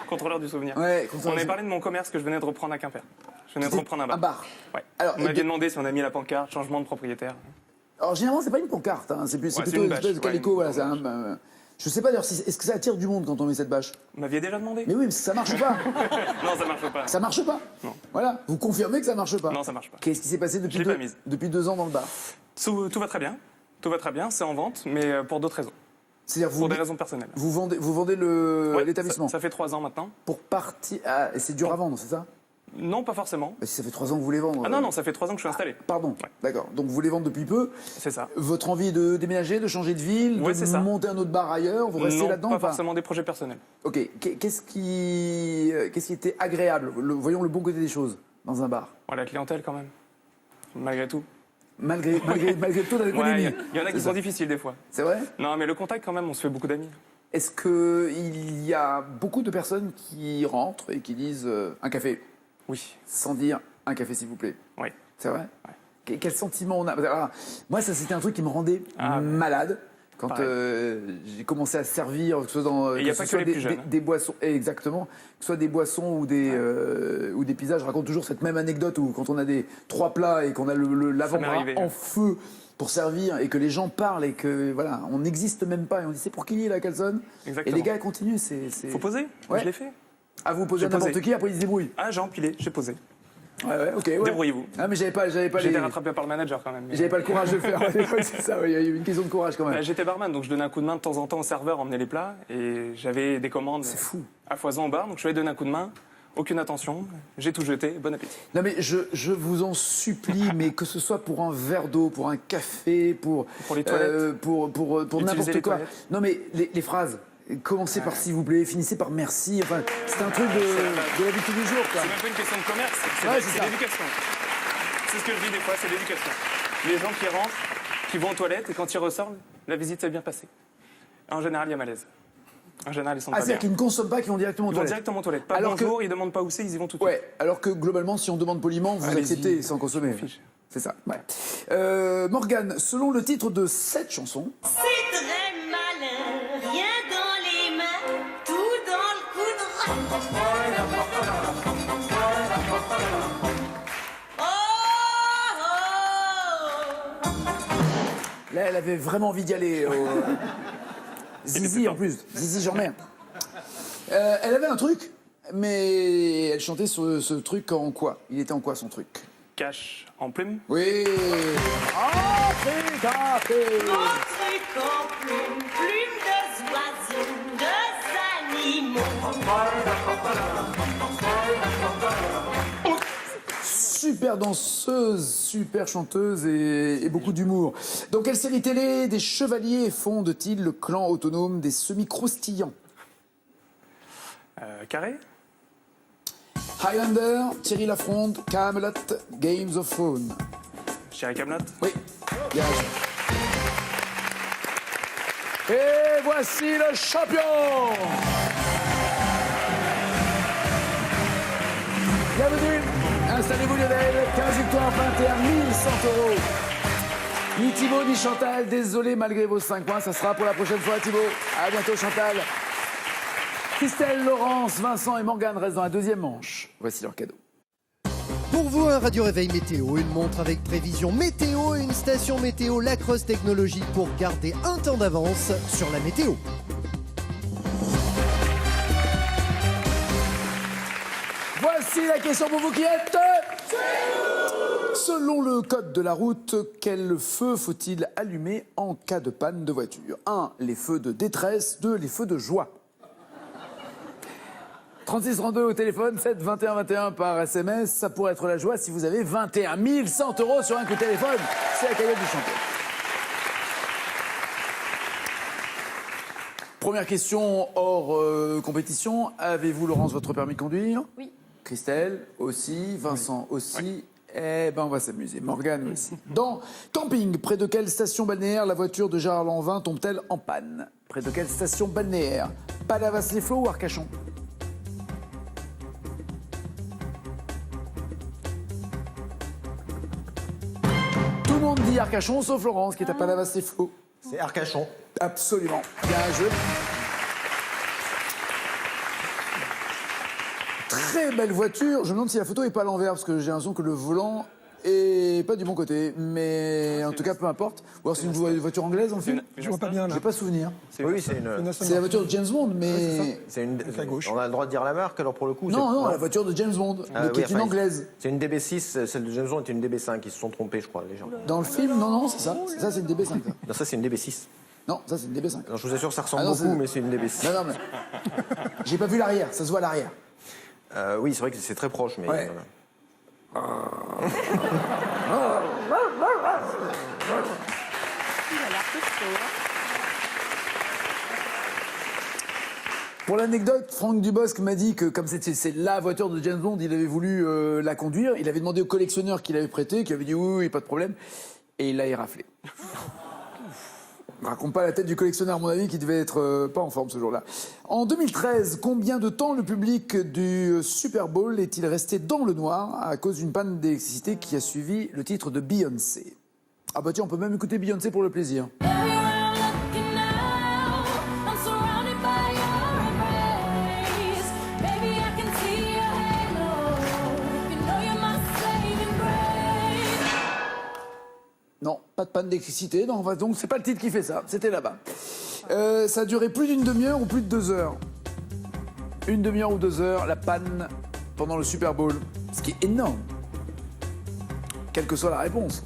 Contrôleur du souvenir. Ouais, On contrôleur avait du- parlé de mon commerce que je venais de reprendre à Quimper. Je venais de reprendre un bar. Un bar. Ouais. Alors, On m'avait demandé si on a mis la pancarte, changement de propriétaire. Alors généralement c'est pas une pancarte, hein. c'est Ouais, plutôt c'est une une bâche, espèce de ouais, calico. une Voilà, c'est bâche. je sais pas d'ailleurs, est-ce que ça attire du monde quand on met cette bâche? Vous m'aviez déjà demandé? Mais oui, mais ça marche pas. Non, ça marche pas. Ça marche pas. Non. Voilà, vous confirmez que ça marche pas. Non, ça marche pas. Qu'est-ce qui s'est passé Je l'ai pas mise. depuis 2 ans dans le bar? Tout va très bien. Tout va très bien, c'est en vente, mais pour d'autres raisons. C'est-à-dire Pour des raisons personnelles. vous vendez Ouais, l'établissement ça fait 3 ans maintenant. pour partir. Ah, et c'est dur à vendre, c'est ça? Non, pas forcément. Bah, si ça fait 3 ans que vous voulez vendre. Ah non, ça fait 3 ans que je suis installé. Pardon. Ouais. D'accord. Donc vous voulez vendre depuis peu. C'est ça. Votre envie de déménager, de changer de ville, Ouais, de c'est ça. monter un autre bar ailleurs, vous restez Non, là-dedans pas ou pas? forcément des projets personnels. Ok. Qu'est-ce qui était agréable? Voyons le bon côté des choses dans un bar. Voilà, la clientèle quand même. Malgré tout. Malgré tout, dans Ouais, l'économie. il y en a qui sont difficiles des fois. C'est vrai? Non, mais le contact quand même, on se fait beaucoup d'amis. Est-ce qu'il y a beaucoup de personnes qui rentrent et qui disent un café, Oui. sans dire un café s'il vous plaît? Oui. C'est vrai? Quel sentiment on a? Alors, moi, ça c'était un truc qui me rendait Ah, ouais. malade. Quand Pareil. j'ai commencé à servir, que ce soit dans Et il y a pas que les plus jeunes. des boissons, exactement, que ce soit des boissons ou des pizzas. Je raconte toujours cette même anecdote où quand on a 3 plats et qu'on a l'avant-bras arrivé. en feu pour servir et que les gens parlent et que voilà, on n'existe même pas et on dit c'est pour qui la calzone? Et Exactement. les gars continuent, c'est. Faut poser. Moi, Ouais. je l'ai fait. Ah, vous posez à J'ai posé. n'importe qui, après il se débrouille. Ah, j'ai empilé, j'ai posé. Ouais, ok, ouais. Débrouillez-vous. Ah, mais j'avais pas J'ai les... été rattrapé par le manager quand même. J'avais pas le courage de le faire. Ouais, c'est ça, ouais, il y a eu une question de courage quand même. J'étais barman, donc je donnais un coup de main de temps en temps au serveur, emmener les plats, et j'avais des commandes à foison au bar, donc je lui ai donné un coup de main, aucune attention, j'ai tout jeté, bon appétit. Non mais je vous en supplie, mais que ce soit pour un verre d'eau, pour un café, pour les toilettes. pour Utiliser n'importe les quoi. toilettes. Non mais les phrases. Commencez par s'il vous plaît, finissez par merci. Enfin, c'est un truc de la vie de tous les jours, quoi. C'est même pas une question de commerce, c'est Ouais, c'est c'est ça. l'éducation. C'est ce que je dis des fois, c'est l'éducation. Les gens qui rentrent, qui vont aux toilettes, et quand ils ressortent, la visite s'est bien passée. En général, il y a malaise. En général, ils sont Ah, pas c'est-à-dire bien. qu'ils ne consomment pas, qu'ils vont directement aux Ils vont toilettes. directement aux toilettes. Pas Alors bonjour, ils demandent pas où c'est, ils y vont tout de suite. Ouais, alors que globalement, si on demande poliment, vous Allez-y. acceptez sans consommer. Je m'en fiche. C'est ça. Ouais. Morgane, selon le titre de cette chanson, C'est très malin, rien dans les mains, tout dans le coudre. là, elle avait vraiment envie d'y aller. Zizi en plus, Zizi Jean-Mer. Elle avait un truc, mais elle chantait ce truc en quoi? Il était en quoi son truc? Cache en plume. Oui. Ah, Mon truc en plume, plume de oiseaux, de animaux. super danseuse, super chanteuse et beaucoup d'humour. Dans quelle série télé des chevaliers fondent-ils le clan autonome des semi-croustillants? Carré. Highlander, Thierry Lafronde, Camelot, Games of Thrones. Chéri Camelot. Oui, bien joué. Et voici le champion! Bienvenue, installez-vous Lionel, 15 victoires, 21 100 euros. Ni Thibaut ni Chantal, désolé malgré vos 5 points, ça sera pour la prochaine fois Thibaut. À bientôt Chantal. Christelle, Laurence, Vincent et Morgane restent dans la deuxième manche. Voici leur cadeau. Pour vous, un radio-réveil météo, une montre avec prévision météo et une station météo Lacrosse Technologies pour garder un temps d'avance sur la météo. Voici la question pour vous qui êtes... Selon le code de la route, quel feu faut-il allumer en cas de panne de voiture? 1. Les feux de détresse. 2. Les feux de joie. 3632 au téléphone, 7 21 21 par SMS. Ça pourrait être la joie si vous avez 21 100 euros sur un coup de téléphone. C'est la cagnotte du champion. Première question hors compétition. Avez-vous, Laurence, votre permis de conduire? Oui. Christelle aussi, Vincent aussi. Eh ben, on va s'amuser. Morgane aussi. Dans camping, près de quelle station balnéaire la voiture de Gérard Lanvin tombe-t-elle en panne? Près de quelle station balnéaire? Palavas-les-Flots ou Arcachon? Tout le monde dit Arcachon, sauf Laurence qui est à Palavas-les-Flots. C'est Arcachon. Absolument. Bien joué. Très belle voiture. Je me demande si la photo est pas à l'envers parce que j'ai l'impression que le volant est pas du bon côté. Mais en tout cas, peu importe. Ou alors c'est une voiture anglaise en film. Je vois pas bien là. J'ai pas souvenir. Oui, c'est une. C'est la voiture de James Bond, mais C'est une. à gauche. On a le droit de dire la marque alors pour le coup. non, c'est- non, la voiture de James Bond, Ah, qui oui, est une enfin, anglaise. C'est une DB6, celle de James Bond est une DB5. Ils se sont trompés, je crois, les gens. Dans le film, non, non, c'est ça. C'est ça, c'est une DB5. ça. Non, ça c'est une DB6. Non, ça c'est une DB5. Alors, je vous assure, ça ressemble Ah non, beaucoup, c'est- mais c'est une DB6. Non, non, mais j'ai pas vu l'arrière. Ça se voit à l'arrière. Oui, c'est vrai que c'est très proche, mais. Ouais. Pour l'anecdote, Franck Dubosc m'a dit que comme c'est la voiture de James Bond, il avait voulu la conduire. Il avait demandé au collectionneur qui l'avait prêté, qui avait dit oui, oui, pas de problème. Et il l'a éraflé. Ne raconte pas la tête du collectionneur, à mon avis, qui devait être pas en forme ce jour-là. En 2013, combien de temps le public du Super Bowl est-il resté dans le noir à cause d'une panne d'électricité qui a suivi le titre de Beyoncé? Ah bah tiens, on peut même écouter Beyoncé pour le plaisir. Non, pas de panne d'électricité, non, donc c'est pas le titre qui fait ça, c'était là-bas. Ça a duré plus d'une demi-heure ou plus de 2 heures? 1 demi-heure ou 2 heures, la panne pendant le Super Bowl. Ce qui est énorme. Quelle que soit la réponse.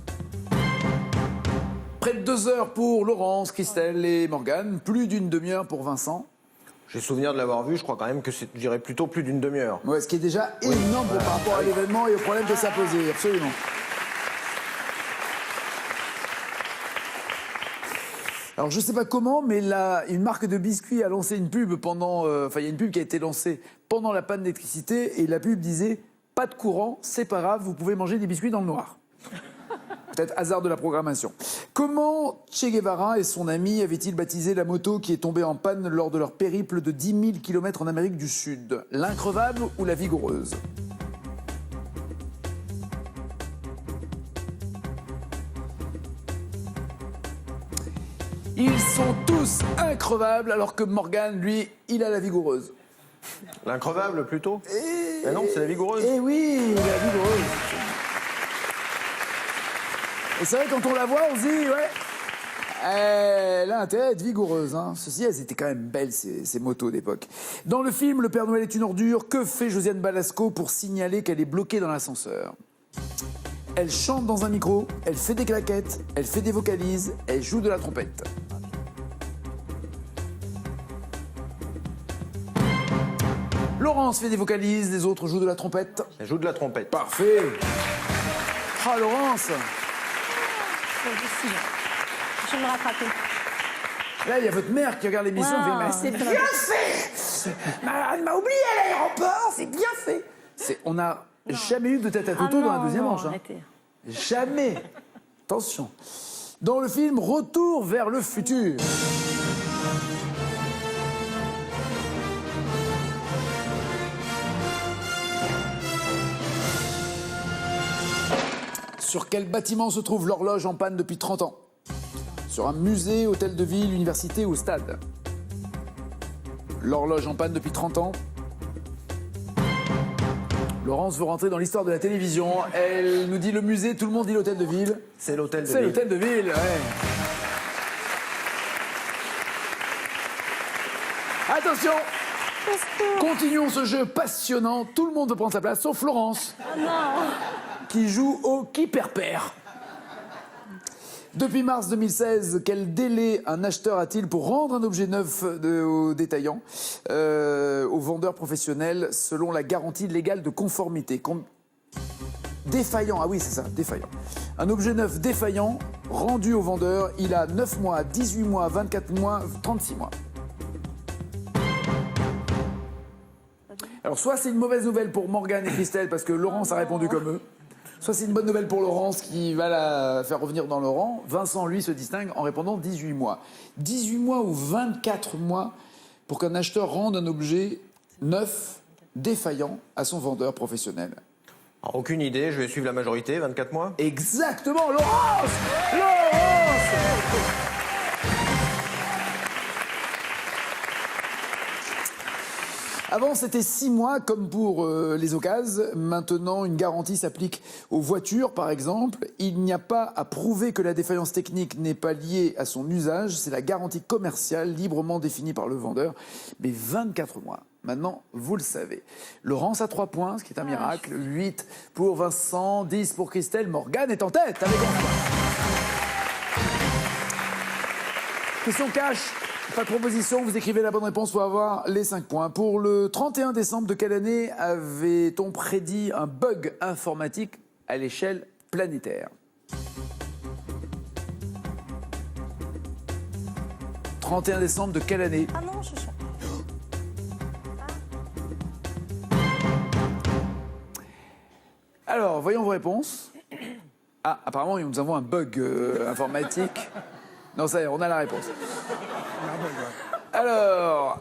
Près de 2 heures pour Laurence, Christelle et Morgane. Plus d'une demi-heure pour Vincent. J'ai souvenir de l'avoir vu, je crois quand même que c'est, je dirais plutôt plus d'une demi-heure. Ouais, ce qui est déjà énorme par rapport à l'événement et au problème que ça posait, absolument. Alors, je ne sais pas comment, mais là, une marque de biscuits a lancé une pub pendant... Enfin, il y a une pub qui a été lancée pendant la panne d'électricité et la pub disait « Pas de courant, c'est pas grave, vous pouvez manger des biscuits dans le noir ». Peut-être hasard de la programmation. Comment Che Guevara et son ami avaient-ils baptisé la moto qui est tombée en panne lors de leur périple de 10 000 km en Amérique du Sud? L'increvable ou la vigoureuse? Ils sont tous increvables alors que Morgane, lui, il a la vigoureuse. L'increvable plutôt? Mais non, c'est la vigoureuse. Eh oui, la vigoureuse. Et c'est vrai, quand on la voit, on se dit, ouais, elle a intérêt à être vigoureuse. Hein. Ceci, elles étaient quand même belles, ces motos d'époque. Dans le film Le Père Noël est une ordure, que fait Josiane Balasco pour signaler qu'elle est bloquée dans l'ascenseur? Elle chante dans un micro, elle fait des claquettes, elle fait des vocalises, elle joue de la trompette. Laurence fait des vocalises, les autres jouent de la trompette. Elle joue de la trompette. Parfait. Ah, Laurence. Je vais me rattraper. Là, il y a votre mère qui regarde l'émission et fait « C'est bien fait. Elle m'a oublié à l'aéroport, c'est bien fait !» On n'a jamais eu de tête à Toto dans la deuxième manche. Hein. Jamais. Attention. Dans le film Retour vers le futur. Sur quel bâtiment se trouve l'horloge en panne depuis 30 ans? Sur un musée, hôtel de ville, université ou stade? L'horloge en panne depuis 30 ans. Laurence veut rentrer dans l'histoire de la télévision. Elle nous dit le musée, tout le monde dit l'hôtel de ville. C'est l'hôtel de ville. C'est l'hôtel de ville, ouais. Attention! Continuons ce jeu passionnant. Tout le monde veut prendre sa place, sauf Laurence. Oh non! Qui joue au qui perd. Depuis mars 2016, quel délai un acheteur a-t-il pour rendre un objet neuf au détaillant, au vendeur professionnel, selon la garantie légale de conformité? Défaillant, ah oui c'est ça, défaillant. Un objet neuf défaillant, rendu au vendeur, il a 9 mois, 18 mois, 24 mois, 36 mois. Alors soit c'est une mauvaise nouvelle pour Morgane et Christelle parce que Laurence a répondu comme eux. Soit c'est une bonne nouvelle pour Laurence qui va la faire revenir dans le rang. Vincent, lui, se distingue en répondant 18 mois. 18 mois ou 24 mois pour qu'un acheteur rende un objet neuf, défaillant, à son vendeur professionnel. Alors, aucune idée, je vais suivre la majorité, 24 mois. Exactement, Laurence! Laurence! Avant, c'était 6 mois, comme pour les occasions. Maintenant, une garantie s'applique aux voitures, par exemple. Il n'y a pas à prouver que la défaillance technique n'est pas liée à son usage. C'est la garantie commerciale, librement définie par le vendeur. Mais 24 mois. Maintenant, vous le savez. Laurence a 3 points, ce qui est un miracle. 8 pour Vincent, 10 pour Christelle. Morgane est en tête avec 11 points. Question cash. Pas de proposition, vous écrivez la bonne réponse pour avoir les 5 points. Pour le 31 décembre de quelle année avait-on prédit un bug informatique à l'échelle planétaire? 31 décembre de quelle année? Ah non, je chante. Alors, voyons vos réponses. Ah, apparemment, nous avons un bug informatique. Non, ça y est, on a la réponse. Alors,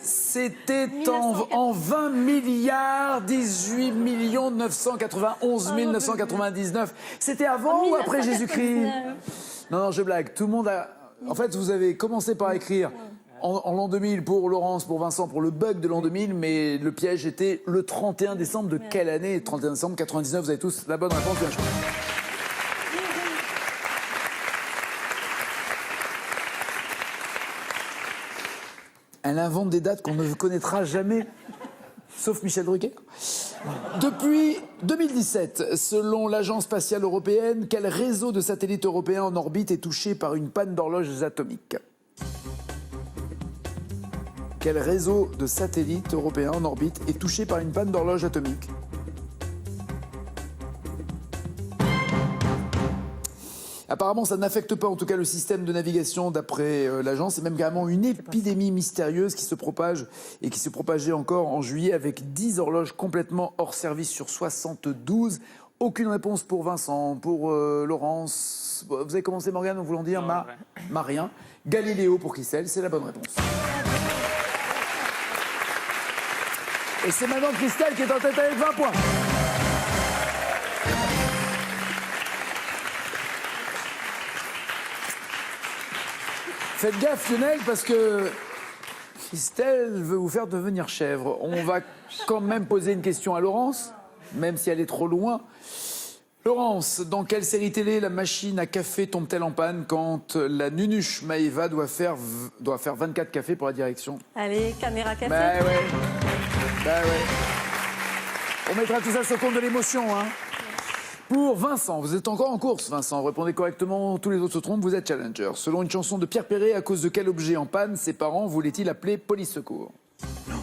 c'était en 20 milliards 18 991 999. C'était avant ou après Jésus-Christ? Non, je blague. Tout le monde a... En fait, vous avez commencé par écrire en l'an 2000 pour Laurence, pour Vincent, pour le bug de l'an 2000, mais le piège était le 31 décembre de quelle année? 31 décembre 99, vous avez tous la bonne réponse, bien joué. Elle invente des dates qu'on ne connaîtra jamais, sauf Michel Drucker. Depuis 2017, selon l'Agence spatiale européenne, quel réseau de satellites européens en orbite est touché par une panne d'horloges atomiques? Quel réseau de satellites européens en orbite est touché par une panne d'horloge atomique? Apparemment, ça n'affecte pas en tout cas le système de navigation d'après l'agence. C'est même carrément une épidémie mystérieuse qui se propage et qui se propageait encore en juillet avec 10 horloges complètement hors service sur 72. Aucune réponse pour Vincent, pour Laurence. Vous avez commencé Morgane en voulant dire rien. Galiléo pour Christelle, c'est la bonne réponse. Et c'est maintenant Christelle qui est en tête avec 20 points. Faites gaffe Lionel parce que Christelle veut vous faire devenir chèvre. On va quand même poser une question à Laurence, même si elle est trop loin. Laurence, dans quelle série télé la machine à café tombe-t-elle en panne quand la nunuche Maëva doit faire 24 cafés pour la direction? Allez, caméra café. Bah ouais. On mettra tout ça sur le compte de l'émotion, hein. Pour Vincent, vous êtes encore en course, Vincent. Répondez correctement, tous les autres se trompent, vous êtes challenger. Selon une chanson de Pierre Perret, à cause de quel objet en panne ses parents voulaient-ils appeler police secours? Non.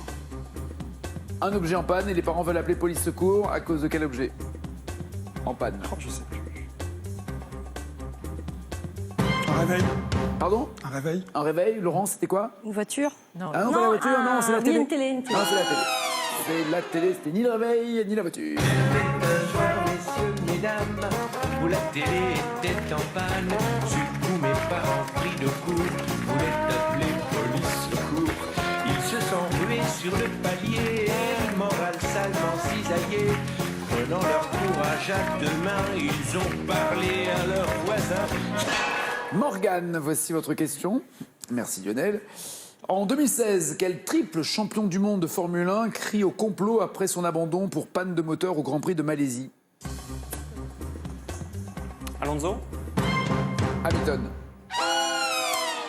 Un objet en panne et les parents veulent appeler police secours à cause de quel objet en panne? Oh, je sais plus. Un réveil. Pardon? Un réveil. Un réveil, Laurence, c'était quoi? Une voiture? Non. Ah non, pas la voiture, non, c'est la oui, télé. une télé, une télé. Ah, c'est la télé. C'est la télé, c'était ni le réveil, ni la voiture. Messieurs, mesdames, où la télé était en panne, sur le coup mes parents pris de court, voulaient appeler police secours. Ils se sont rués sur le palier, le moral salement cisaillé. Prenant leur courage à deux mains, ils ont parlé à leurs voisins. Morgane, voici votre question. Merci Lionel. En 2016, quel triple champion du monde de Formule 1 crie au complot après son abandon pour panne de moteur au Grand Prix de Malaisie? Alonso? Hamilton.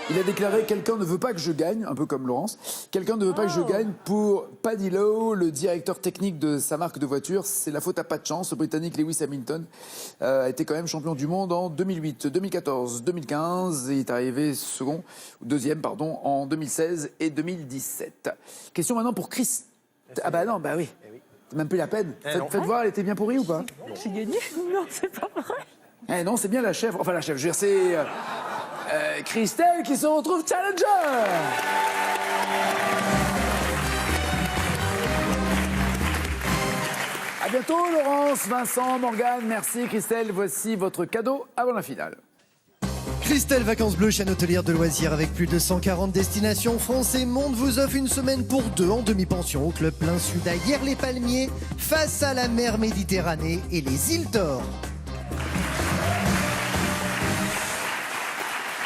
Il a déclaré « Quelqu'un ne veut pas que je gagne », un peu comme Laurence. « Quelqu'un ne veut pas que je gagne » pour Paddy Lowe, le directeur technique de sa marque de voiture. C'est la faute à pas de chance. Le Britannique Lewis Hamilton a été quand même champion du monde en 2008, 2014, 2015. Et il est arrivé deuxième en 2016 et 2017. Question maintenant pour Chris. Ah bah non, bah oui. C'est même plus la peine. Faites voir, elle était bien pourrie ou pas? J'ai gagné? Non, c'est pas vrai. Eh non, c'est bien la chèvre. Enfin, la chèvre, je veux dire, c'est Christelle qui se retrouve challenger. À bientôt, Laurence, Vincent, Morgane. Merci, Christelle. Voici votre cadeau avant la finale. Christelle Vacances Bleues, chaîne hôtelière de loisirs avec plus de 140 destinations France et monde, vous offre une semaine pour deux en demi-pension au club plein sud à Hyères-les-Palmiers, face à la mer Méditerranée et les îles d'Or.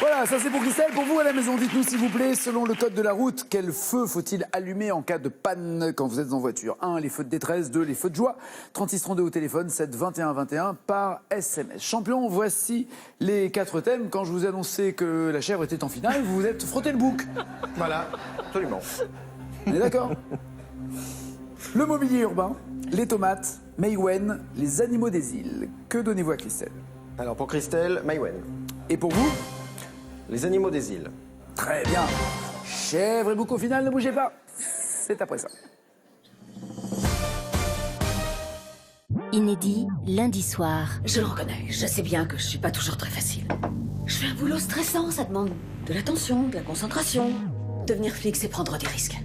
Voilà, ça c'est pour Christelle. Pour vous à la maison, dites-nous s'il vous plaît, selon le code de la route, quel feu faut-il allumer en cas de panne quand vous êtes en voiture? 1, les feux de détresse. 2, les feux de joie. 3632 au téléphone, 7 21 21 par SMS. Champion, voici les 4 thèmes. Quand je vous ai annoncé que la chèvre était en finale, vous vous êtes frotté le bouc. Voilà, absolument. On est d'accord? Le mobilier urbain, les tomates, Maïwen, les animaux des îles. Que donnez-vous à Christelle? Alors pour Christelle, Maïwen. Et pour vous? Les animaux des îles. Très bien. Chèvre et bouc au final, ne bougez pas. C'est après ça. Inédit, lundi soir. Je le reconnais, je sais bien que je suis pas toujours très facile. Je fais un boulot stressant, ça demande de l'attention, de la concentration. Devenir flic, c'est prendre des risques.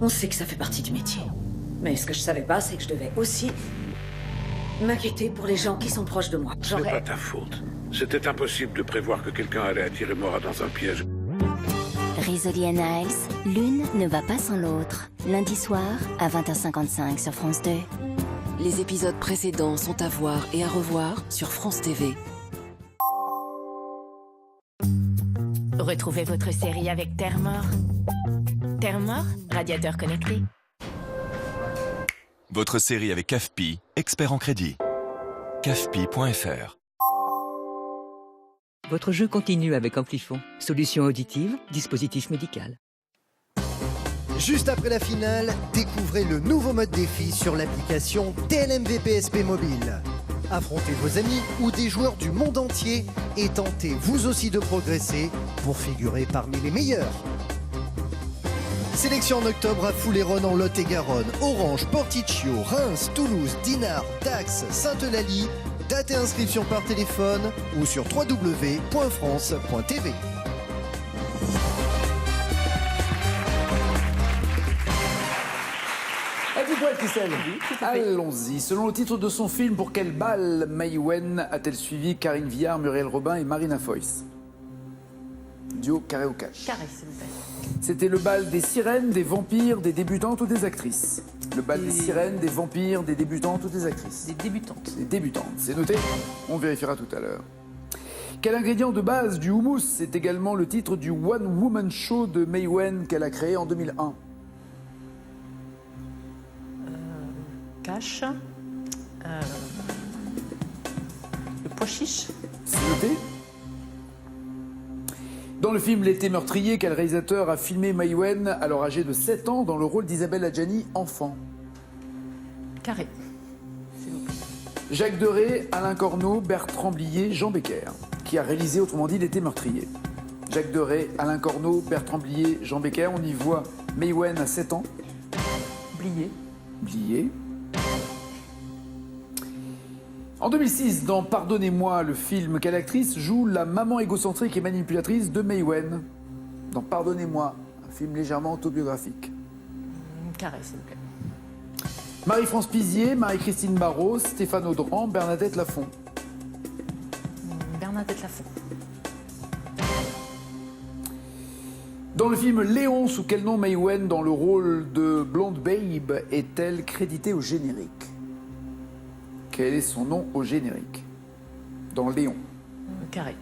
On sait que ça fait partie du métier. Mais ce que je savais pas, c'est que je devais aussi m'inquiéter pour les gens qui sont proches de moi. Ce n'est pas ta faute. C'était impossible de prévoir que quelqu'un allait attirer Maura dans un piège. Rizzoli and Isles, l'une ne va pas sans l'autre. Lundi soir à 20h55 sur France 2. Les épisodes précédents sont à voir et à revoir sur France TV. Retrouvez votre série avec Terre-Mort. Terre-Mort, radiateur connecté. Votre série avec CAFPI, expert en crédit. CAFPI.fr. Votre jeu continue avec Amplifon, solution auditive, dispositif médical. Juste après la finale, découvrez le nouveau mode défi sur l'application TLMV PSP Mobile. Affrontez vos amis ou des joueurs du monde entier et tentez vous aussi de progresser pour figurer parmi les meilleurs. Sélection en octobre à Foulayronnes en Lot-et-Garonne, Orange, Porticcio, Reims, Toulouse, Dinard, Dax, Sainte-Eulalie. Date et inscription par téléphone ou sur www.france.tv. Êtes-vous prête, Christelle? Allons-y. Selon le titre de son film, pour quel bal Mai Wen a-t-elle suivi Karine Viard, Muriel Robin et Marina Foïs? Duo carré ou cash? Carré, s'il vous plaît. C'était le bal des sirènes, des vampires, des débutantes ou des actrices? Le bal des sirènes, des vampires, des débutantes ou des actrices? Des débutantes. Des débutantes, c'est noté. On vérifiera tout à l'heure. Quel ingrédient de base du houmous est également le titre du One Woman Show de Mai Wen qu'elle a créé en 2001? Cash. Le pois chiche. C'est noté. Dans le film L'été meurtrier, quel réalisateur a filmé Mai Wen, alors âgée de 7 ans, dans le rôle d'Isabelle Adjani, enfant? Carré. Jacques Deray, Alain Corneau, Bertrand Blier, Jean Becker, qui a réalisé, autrement dit, L'été meurtrier. Jacques Deray, Alain Corneau, Bertrand Blier, Jean Becker. On y voit Mai Wen à 7 ans. Blier. Blier. En 2006, dans Pardonnez-moi, le film, quelle actrice joue la maman égocentrique et manipulatrice de Mai Wen? Dans Pardonnez-moi, un film légèrement autobiographique. Carré, s'il vous plaît. Marie-France Pizier, Marie-Christine Barrault, Stéphane Audran, Bernadette Lafont. Bernadette Lafont. Dans le film Léon, sous quel nom Mai Wen, dans le rôle de Blonde Babe, est-elle créditée au générique? Quel est son nom au générique? Dans Léon. Carré.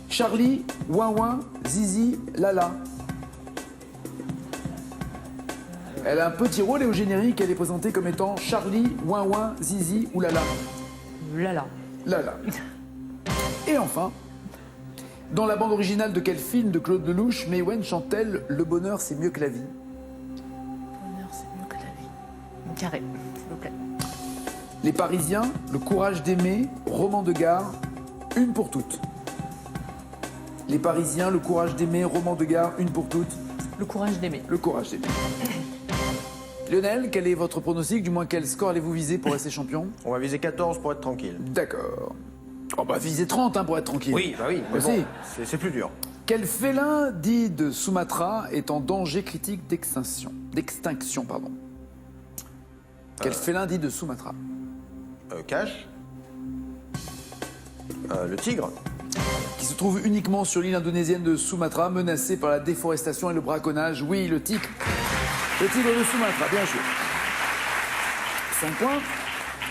Charlie, Ouin, Zizi, Lala. Elle a un petit rôle et au générique, elle est présentée comme étant Charlie, Ouin, Zizi ou Lala. Lala. Lala. Et enfin, dans la bande originale de quel film de Claude Lelouch, Mai Wen chante-t-elle Le bonheur c'est mieux que la vie? Le bonheur c'est mieux que la vie. Carré, s'il vous plaît. Les Parisiens, Le courage d'aimer, Roman de gare, une pour toutes. Les Parisiens, Le courage d'aimer, Roman de gare, une pour toutes. Le courage d'aimer. Le courage d'aimer. Lionel, quel est votre pronostic? Du moins, quel score allez-vous viser pour rester champion? On va viser 14 pour être tranquille. D'accord. On va viser 30 pour être tranquille. Oui, bah oui. Mais aussi. bon, c'est plus dur. Quel félin dit de Sumatra est en danger critique d'extinction? Quel félin dit de Sumatra? Cache. Le tigre. Qui se trouve uniquement sur l'île indonésienne de Sumatra, menacée par la déforestation et le braconnage. Oui, le tigre. Le tigre de Sumatra, bien joué. 5 points.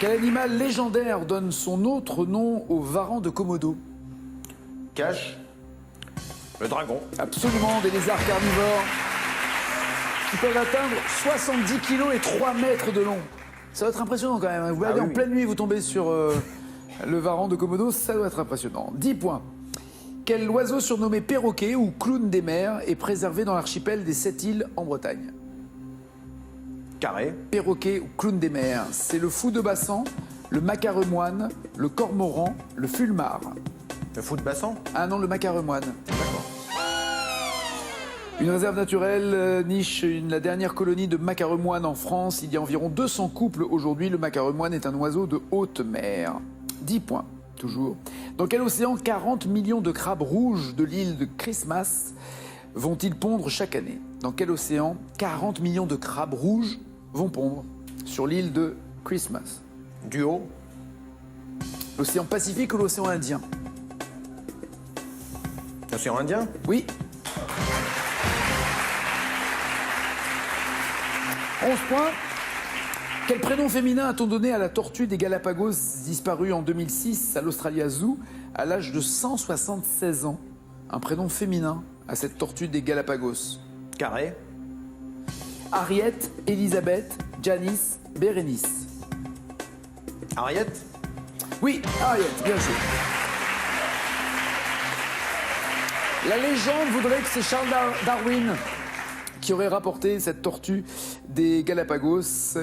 Quel animal légendaire donne son autre nom au varan de Komodo? Cache. Le dragon. Absolument, des lézards carnivores qui peuvent atteindre 70 kg et 3 mètres de long. Ça doit être impressionnant quand même. Vous allez en pleine nuit, vous tombez sur le varan de Komodo, ça doit être impressionnant. 10 points. Quel oiseau surnommé perroquet ou clown des mers est préservé dans l'archipel des 7 îles en Bretagne? Carré. Perroquet ou clown des mers, c'est le fou de Bassan, le macaremoine, le cormoran, le fulmar. Le fou de Bassan? Ah non, le macaremoine. D'accord. Une réserve naturelle niche la dernière colonie de macaremoine en France. Il y a environ 200 couples aujourd'hui. Le macaremoine est un oiseau de haute mer. 10 points, toujours. Dans quel océan 40 millions de crabes rouges de l'île de Christmas vont-ils pondre chaque année? Dans quel océan 40 millions de crabes rouges vont pondre sur l'île de Christmas? Du haut. L'océan Pacifique ou l'océan Indien? L'océan Indien? Oui. 11 points. Quel prénom féminin a-t-on donné à la tortue des Galapagos disparue en 2006 à l'Australia Zoo à l'âge de 176 ans? Un prénom féminin à cette tortue des Galapagos. Carré. Harriet, Elisabeth, Janice, Bérénice. Harriet? Oui, Harriet, bien sûr. La légende voudrait que c'est Charles Darwin qui aurait rapporté cette tortue des Galapagos,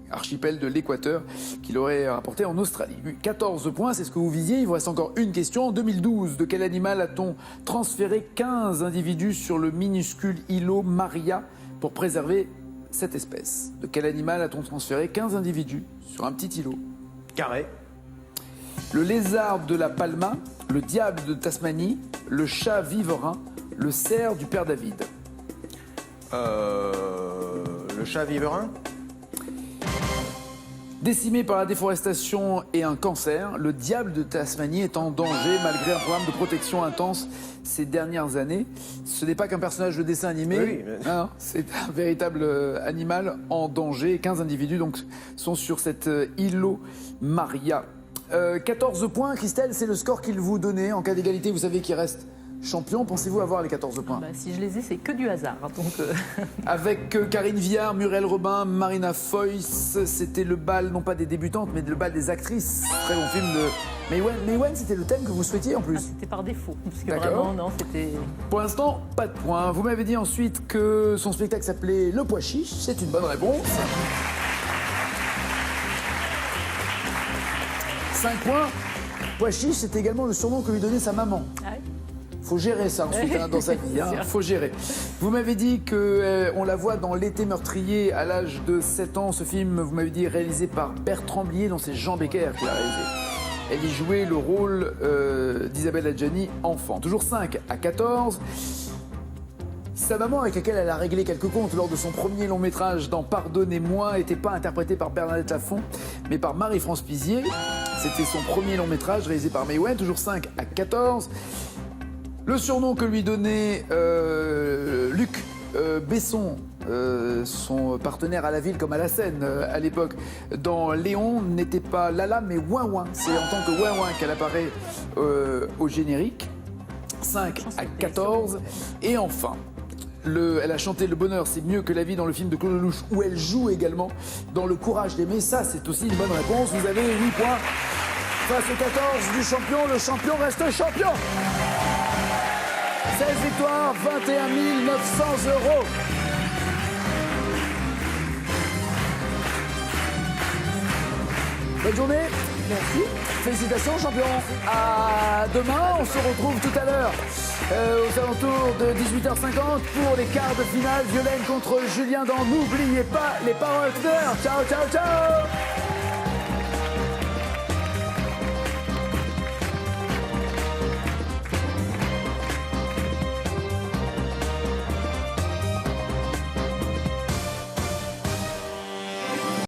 archipel de l'Équateur, qu'il aurait rapporté en Australie. 14 points, c'est ce que vous visiez. Il vous reste encore une question. En 2012, de quel animal a-t-on transféré 15 individus sur le minuscule îlot Maria pour préserver cette espèce? De quel animal a-t-on transféré 15 individus sur un petit îlot? Carré. Le lézard de la Palma, le diable de Tasmanie, le chat viverin, le cerf du Père David. Le chat viverin. Décimé par la déforestation et un cancer, le diable de Tasmanie est en danger malgré un programme de protection intense ces dernières années. Ce n'est pas qu'un personnage de dessin animé, oui, mais... non, c'est un véritable animal en danger. 15 individus donc sont sur cet îlot Maria. 14 points, Christelle, c'est le score qu'il vous donnait. En cas d'égalité, vous savez qu'il reste champion. Pensez-vous avoir les 14 points? Si je les ai, c'est que du hasard. Donc Avec Karine Viard, Muriel Robin, Marina Foïs, c'était le bal, non pas des débutantes, mais le bal des actrices. Très bon film de Maïwenn, c'était le thème que vous souhaitiez en plus. C'était par défaut. Parce que vraiment, non, c'était... Pour l'instant, pas de points. Vous m'avez dit ensuite que son spectacle s'appelait Le Pois Chiche. C'est une bonne réponse. 5 points. Pois Chiche, c'était également le surnom que lui donnait sa maman. Ah oui. Faut gérer ça ensuite dans sa vie, faut gérer. Vous m'avez dit que on la voit dans L'été meurtrier à l'âge de 7 ans. Ce film, vous m'avez dit, réalisé par Bertrand Blier, dont c'est Jean Becker qui l'a réalisé. Elle y jouait le rôle d'Isabelle Adjani, enfant. Toujours 5 à 14. Sa maman, avec laquelle elle a réglé quelques comptes lors de son premier long métrage dans Pardonnez-moi, n'était pas interprétée par Bernadette Lafont, mais par Marie-France Pizier. C'était son premier long métrage réalisé par Maïwenn. Toujours 5 à 14. Le surnom que lui donnait Luc Besson, son partenaire à la ville comme à la scène à l'époque, dans Léon, n'était pas Lala mais Ouin Ouin. C'est en tant que Ouin Ouin qu'elle apparaît au générique. 5 à 14. Et enfin, elle a chanté Le bonheur c'est mieux que la vie dans le film de Claude Lelouch, où elle joue également dans Le courage d'aimer. Ça, c'est aussi une bonne réponse. Vous avez 8 points face aux 14 du champion. Le champion reste champion. 16 victoires, 21 900 €. Bonne journée. Merci. Félicitations, champion. À demain. On se retrouve tout à l'heure aux alentours de 18h50 pour les quarts de finale. Violaine contre Julien Dan. N'oubliez pas les paroles d'heure. Ciao, ciao, ciao.